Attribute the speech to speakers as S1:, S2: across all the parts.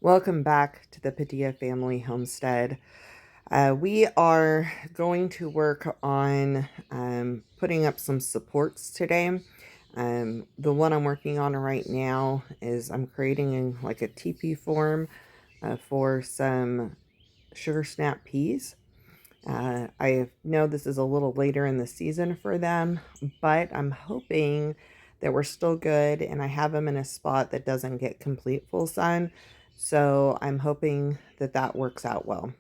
S1: Welcome back to the Padilla Family Homestead. We are going to work on putting up some supports today. The one I'm working on right now is I'm creating like a teepee form for some sugar snap peas. I know this is a little later in the season for them, but I'm hoping that we're still good and I have them in a spot that doesn't get complete full sun. So I'm hoping that that works out well.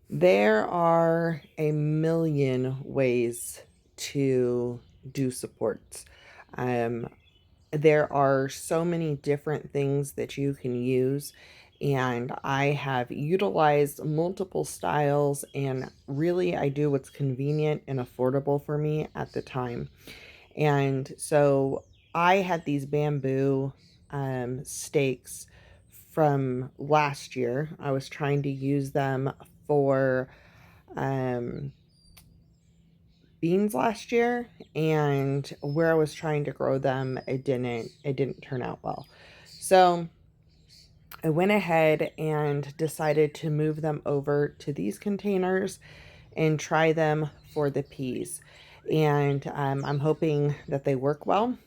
S1: There are a million ways to do supports. Um, there are so many different things that you can use, and I have utilized multiple styles, and really I do what's convenient and affordable for me at the time. And so I had these bamboo stakes from last year. I was trying to use them for um, beans last year, and where I was trying to grow them, it didn't turn out well. So I went ahead and decided to move them over to these containers and try them for the peas. And I'm hoping that they work well.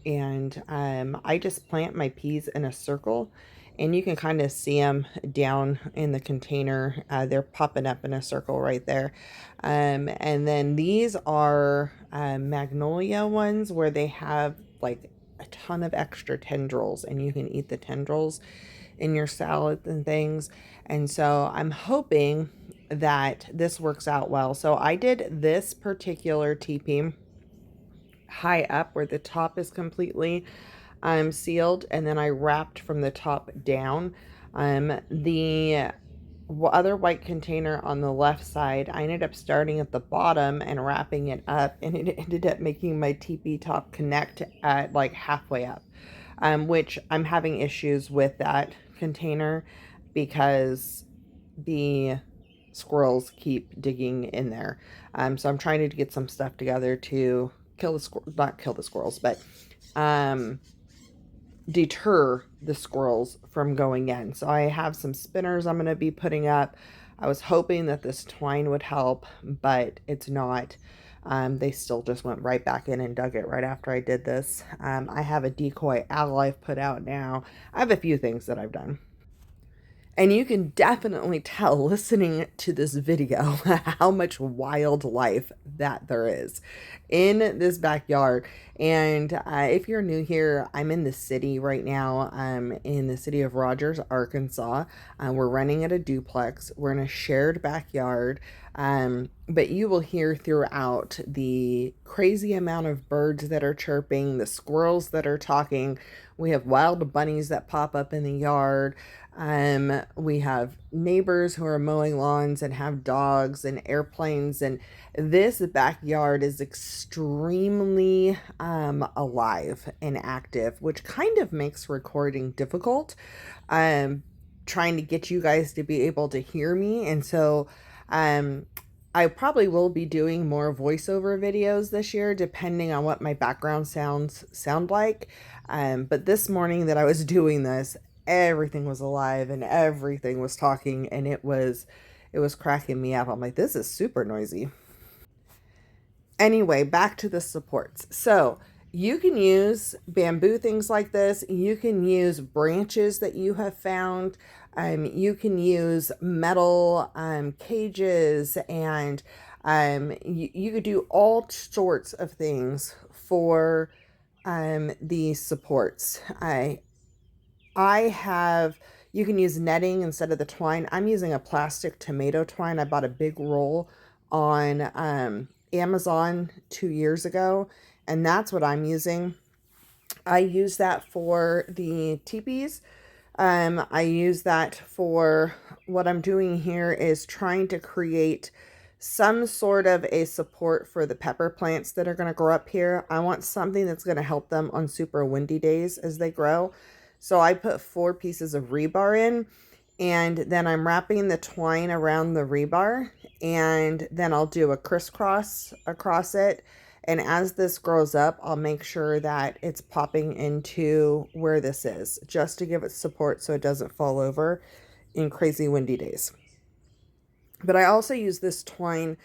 S1: And I just plant my peas in a circle, and you can kind of see them down in the container. They're popping up in a circle right there. And then these are magnolia ones where they have like a ton of extra tendrils, and you can eat the tendrils in your salads and things. And so I'm hoping that this works out well. So I did this particular teepee high up where the top is completely sealed, and then I wrapped from the top down. The other white container on the left side, I ended up starting at the bottom and wrapping it up, and it ended up making my teepee top connect at like halfway up, which I'm having issues with that container because the squirrels keep digging in there. So I'm trying to get some stuff together to kill the not kill the squirrels, but um, deter the squirrels from going in. So I have some spinners I'm going to be putting up. I was hoping that this twine would help, but it's not. They still just went right back in and dug it right after I did this. I have a decoy owl I've put out now. I have a few things that I've done. And you can definitely tell listening to this video how much wildlife that there is in this backyard. And if you're new here, I'm in the city right now. I'm in the city of Rogers, Arkansas. We're running at a duplex. We're in a shared backyard. But you will hear throughout the crazy amount of birds that are chirping, the squirrels that are talking. We have wild bunnies that pop up in the yard. We have neighbors who are mowing lawns and have dogs and airplanes, and this backyard is extremely alive and active, which kind of makes recording difficult. Um, Trying to get you guys to be able to hear me, and so um, I probably will be doing more voiceover videos this year, depending on what my background sounds sound like. But this morning that I was doing this, everything was alive and everything was talking, and it was cracking me up. I'm like, this is super noisy. Anyway, back to the supports. So you can use bamboo things like this. You can use branches that you have found. You can use metal cages, and you could do all sorts of things for these supports. I have, you can use netting instead of the twine. I'm using a plastic tomato twine. I bought a big roll on Amazon 2 years ago, and that's what I'm using. I use that for the teepees. I use that for what I'm doing here is trying to create some sort of a support for the pepper plants that are going to grow up here. I want something that's going to help them on super windy days as they grow. So I put 4 pieces of rebar in, and then I'm wrapping the twine around the rebar, and then I'll do a crisscross across it, And as this grows up, I'll make sure that it's popping into where this is, just to give it support so it doesn't fall over in crazy windy days. But I also use this twine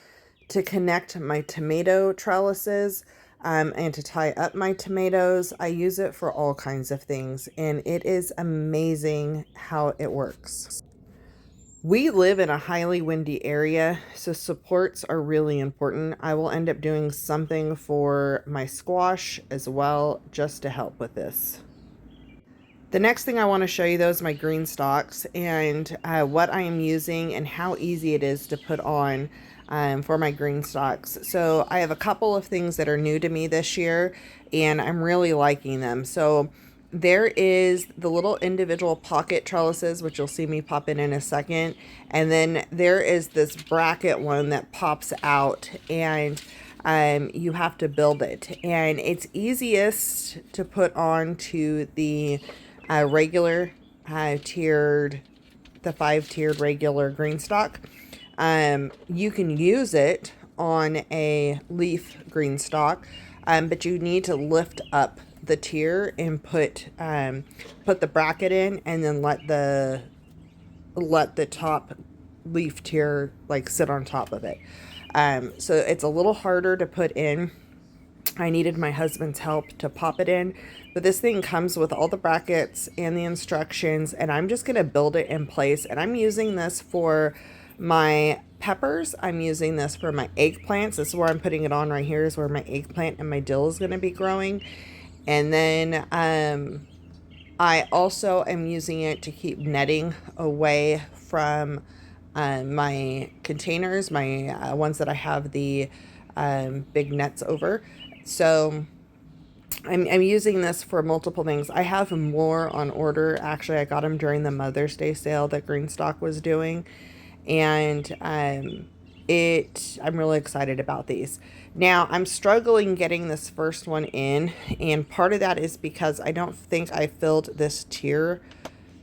S1: to connect my tomato trellises, and to tie up my tomatoes. I use it for all kinds of things, and it is amazing how it works. We live in a highly windy area, so supports are really important. I will end up doing something for my squash as well, just to help with this. The next thing I want to show you, though, is my Greenstalks and what I am using and how easy it is to put on for my Greenstalks. So I have a couple of things that are new to me this year, and I'm really liking them. So there is the little individual pocket trellises, which you'll see me pop in a second. And then there is this bracket one that pops out, and you have to build it. And it's easiest to put onto the regular tiered, the 5-tiered regular GreenStalk. You can use it on a leaf GreenStalk, but you need to lift up the tier and put the bracket in, and then let the top leaf tier like sit on top of it. So it's a little harder to put in. I needed my husband's help to pop it in, but this thing comes with all the brackets and the instructions, and I'm just going to build it in place. And I'm using this for my peppers. I'm using this for my eggplants. This is where I'm putting it on right here, is where my eggplant and my dill is going to be growing. And then I also am using it to keep netting away from my containers, my ones that I have the big nets over. So I'm using this for multiple things. I have more on order. Actually, I got them during the Mother's Day sale that GreenStalk was doing. And I'm really excited about these. Now, I'm struggling getting this first one in, and part of that is because I don't think I filled this tier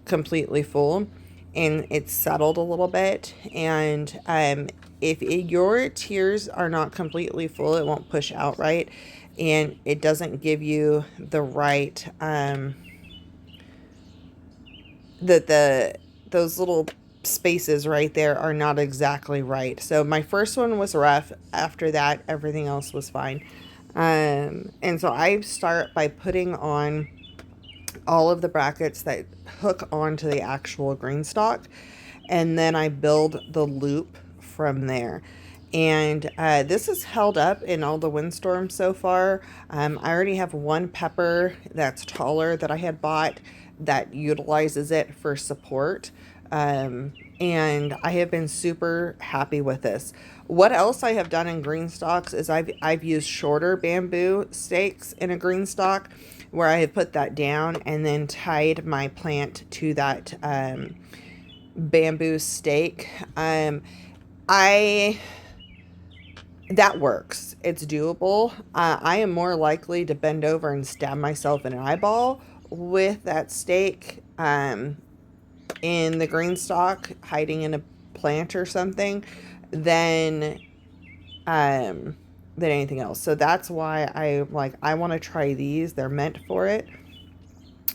S1: completely full, and it's settled a little bit. And if your tiers are not completely full, it won't push out right, and it doesn't give you the right those little spaces right there are not exactly right. So my first one was rough. After that, everything else was fine. And so I start by putting on all of the brackets that hook onto the actual GreenStalk, and then I build the loop from there. And this is held up in all the windstorms so far. I already have one pepper that's taller that I had bought that utilizes it for support. And I have been super happy with this. What else I have done in GreenStalks is I've used shorter bamboo stakes in a GreenStalk, where I have put that down and then tied my plant to that bamboo stake. That works. It's doable. I am more likely to bend over and stab myself in an eyeball with that stake in the GreenStalk, hiding in a plant or something, than anything else. So that's why I want to try these. They're meant for it.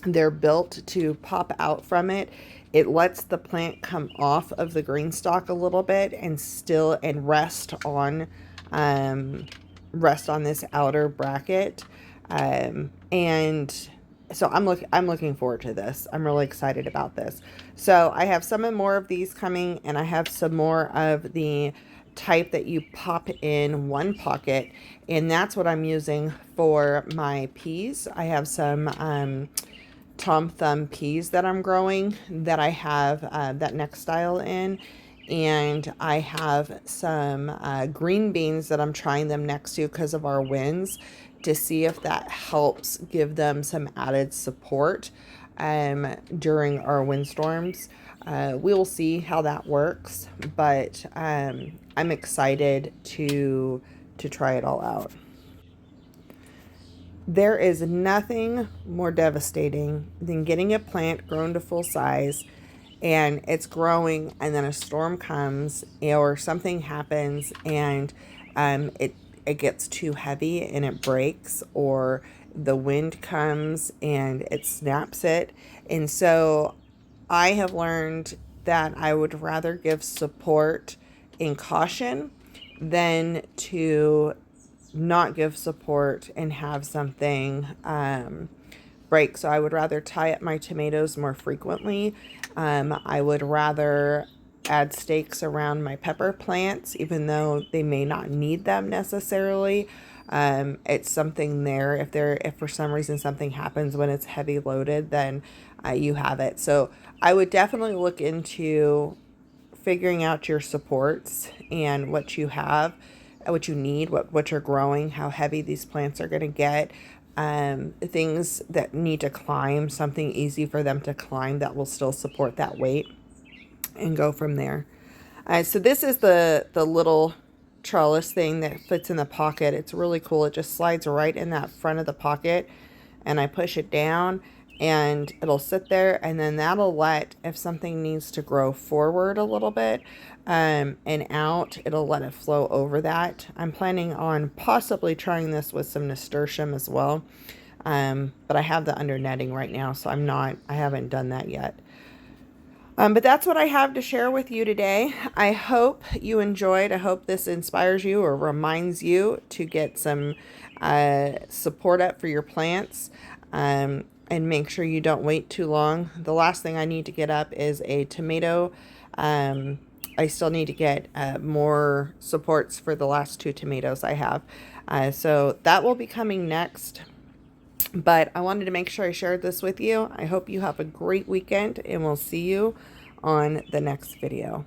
S1: They're built to pop out from it. It lets the plant come off of the GreenStalk a little bit and rest on this outer bracket. And so I'm looking forward to this. I'm really excited about this. So I have some more of these coming, and I have some more of the type that you pop in one pocket, and that's what I'm using for my peas. I have some Tom Thumb peas that I'm growing that I have that next style in. And I have some green beans that I'm trying them next to because of our winds, to see if that helps give them some added support during our windstorms. We will see how that works, but I'm excited to try it all out. There is nothing more devastating than getting a plant grown to full size, and it's growing, and then a storm comes or something happens, and it gets too heavy and it breaks, or the wind comes and it snaps it. And so I have learned that I would rather give support in caution than to not give support and have something break. So I would rather tie up my tomatoes more frequently. I would rather add stakes around my pepper plants, even though they may not need them necessarily. It's something there. If for some reason something happens when it's heavy loaded, then you have it. So I would definitely look into figuring out your supports and what you have, what you need, what you're growing, how heavy these plants are going to get. Things that need to climb, something easy for them to climb that will still support that weight, and go from there. So this is the little trellis thing that fits in the pocket. It's really cool. It just slides right in that front of the pocket, and I push it down and it'll sit there, and then that'll let, if something needs to grow forward a little bit and out, it'll let it flow over that. I'm planning on possibly trying this with some nasturtium as well, but I have the under netting right now, so I haven't done that yet. But that's what I have to share with you today. I hope you enjoyed. I hope this inspires you or reminds you to get some support up for your plants, and make sure you don't wait too long. The last thing I need to get up is a tomato. I still need to get more supports for the last 2 tomatoes I have. So that will be coming next. But I wanted to make sure I shared this with you. I hope you have a great weekend, and we'll see you on the next video.